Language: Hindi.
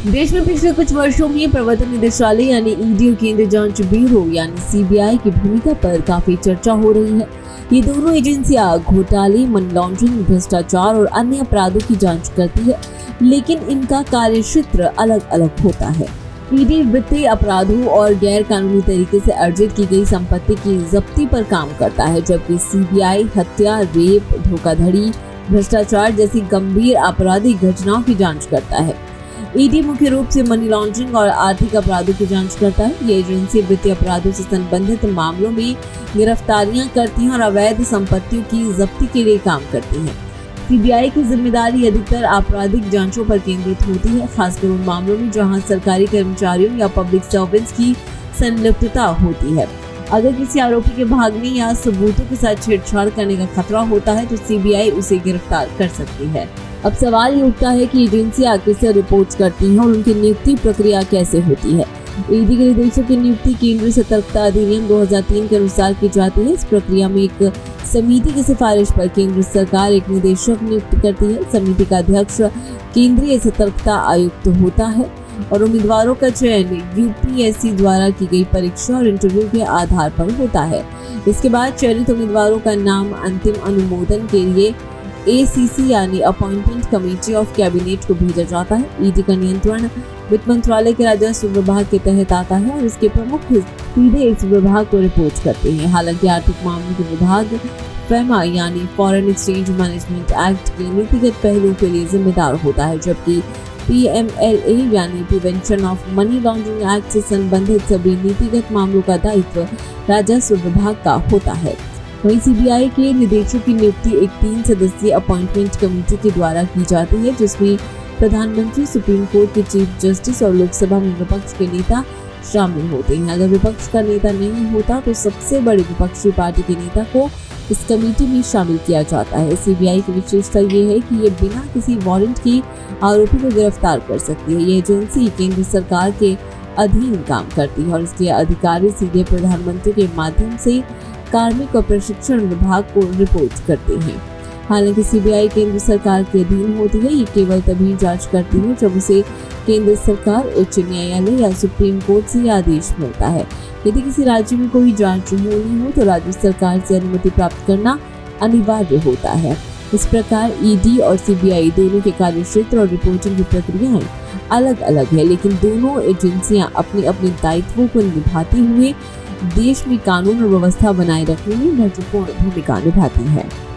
देश में पिछले कुछ वर्षों में प्रवर्तन निदेशालय यानी ईडी और केंद्रीय जांच ब्यूरो यानी सीबीआई की भूमिका पर काफी चर्चा हो रही है। ये दोनों एजेंसियां घोटाले, मनी लॉन्ड्रिंग, भ्रष्टाचार और अन्य अपराधों की जांच करती है, लेकिन इनका कार्यक्षेत्र अलग अलग होता है। ईडी वित्तीय अपराधों और गैर कानूनी तरीके से अर्जित की गई संपत्ति की जब्ती पर काम करता है, जबकि सीबीआई हत्या, रेप, धोखाधड़ी, भ्रष्टाचार जैसी गंभीर आपराधिक घटनाओं की जांच करता है। ईडी मुख्य रूप से मनी लॉन्ड्रिंग और आर्थिक अपराधों की जांच करता है। ये एजेंसी वित्तीय अपराधों से संबंधित मामलों में गिरफ्तारियां करती हैं और अवैध संपत्तियों की जब्ती के लिए काम करती है। सीबीआई की जिम्मेदारी अधिकतर आपराधिक जांचों पर केंद्रित होती है, खासकर उन मामलों में जहां सरकारी कर्मचारियों या पब्लिक सर्वेंट्स की संलिप्तता होती है। अगर किसी आरोपी के भागने या सबूतों के साथ छेड़छाड़ करने का खतरा होता है तो सीबीआई उसे गिरफ्तार कर सकती है। अब सवाल ये उठता है कि एजेंसियां किसे रिपोर्ट करती हैं और उनकी नियुक्ति प्रक्रिया कैसे होती है। ईडी के निदेशक की नियुक्ति केंद्रीय सतर्कता अधिनियम 2003 के अनुसार की जाती है। इस प्रक्रिया में एक समिति की सिफारिश पर केंद्र सरकार एक निदेशक नियुक्त करती है। समिति का अध्यक्ष केंद्रीय सतर्कता आयुक्त होता है और उम्मीदवारों का चयन यूपीएससी द्वारा की गई परीक्षा और इंटरव्यू के आधार पर होता है। इसके बाद चयनित उम्मीदवारों का नाम अंतिम अनुमोदन के लिए एसीसी यानी अपॉइंटमेंट कमेटी ऑफ कैबिनेट को भेजा जाता है। ईडी का नियंत्रण वित्त मंत्रालय के राजस्व विभाग के तहत आता है और इसके प्रमुख सीधे इस विभाग को रिपोर्ट करते हैं। हालांकि आर्थिक मामलों के विभाग फेमा यानी फॉरेन एक्सचेंज मैनेजमेंट एक्ट के नीतिगत पहलुओं के लिए जिम्मेदार होता है, जबकि पीएमएलए यानी prevention of money laundering act से संबंधित सभी नीतिगत मामलों का दायित्व राजस्व विभाग का होता है। वहीं सीबीआई के निदेशक की नियुक्ति एक 3 सदस्यीय अपॉइंटमेंट कमेटी के द्वारा की जाती है, जिसमें प्रधानमंत्री, सुप्रीम कोर्ट के चीफ जस्टिस और लोकसभा में विपक्ष के नेता शामिल होते हैं। अगर विपक्ष का नेता नहीं होता तो सबसे बड़ी विपक्षी पार्टी के नेता को इस कमेटी में शामिल किया जाता है। सीबीआई की विशेषता ये है कि ये बिना किसी वारंट के आरोपी को गिरफ्तार कर सकती है। ये एजेंसी केंद्र सरकार के अधीन काम करती है और इसके अधिकारी सीधे प्रधानमंत्री के माध्यम से कार्मिक और प्रशिक्षण विभाग को रिपोर्ट करते हैं। हालांकि सीबीआई केंद्र सरकार के अधीन होती है। ये केवल तभी जांच करती है जब उसे केंद्र सरकार, उच्च न्यायालय या सुप्रीम कोर्ट से आदेश मिलता है। यदि किसी राज्य में कोई जांच होनी हो तो राज्य सरकार से अनुमति प्राप्त करना अनिवार्य होता है। इस प्रकार ईडी और सीबीआई दोनों के कार्यक्षेत्र और रिपोर्टिंग की प्रक्रियाएं अलग अलग है, लेकिन दोनों एजेंसियां अपने अपने दायित्वों को निभाते हुए देश में कानून और व्यवस्था बनाए रखने में महत्वपूर्ण भूमिका निभाती है।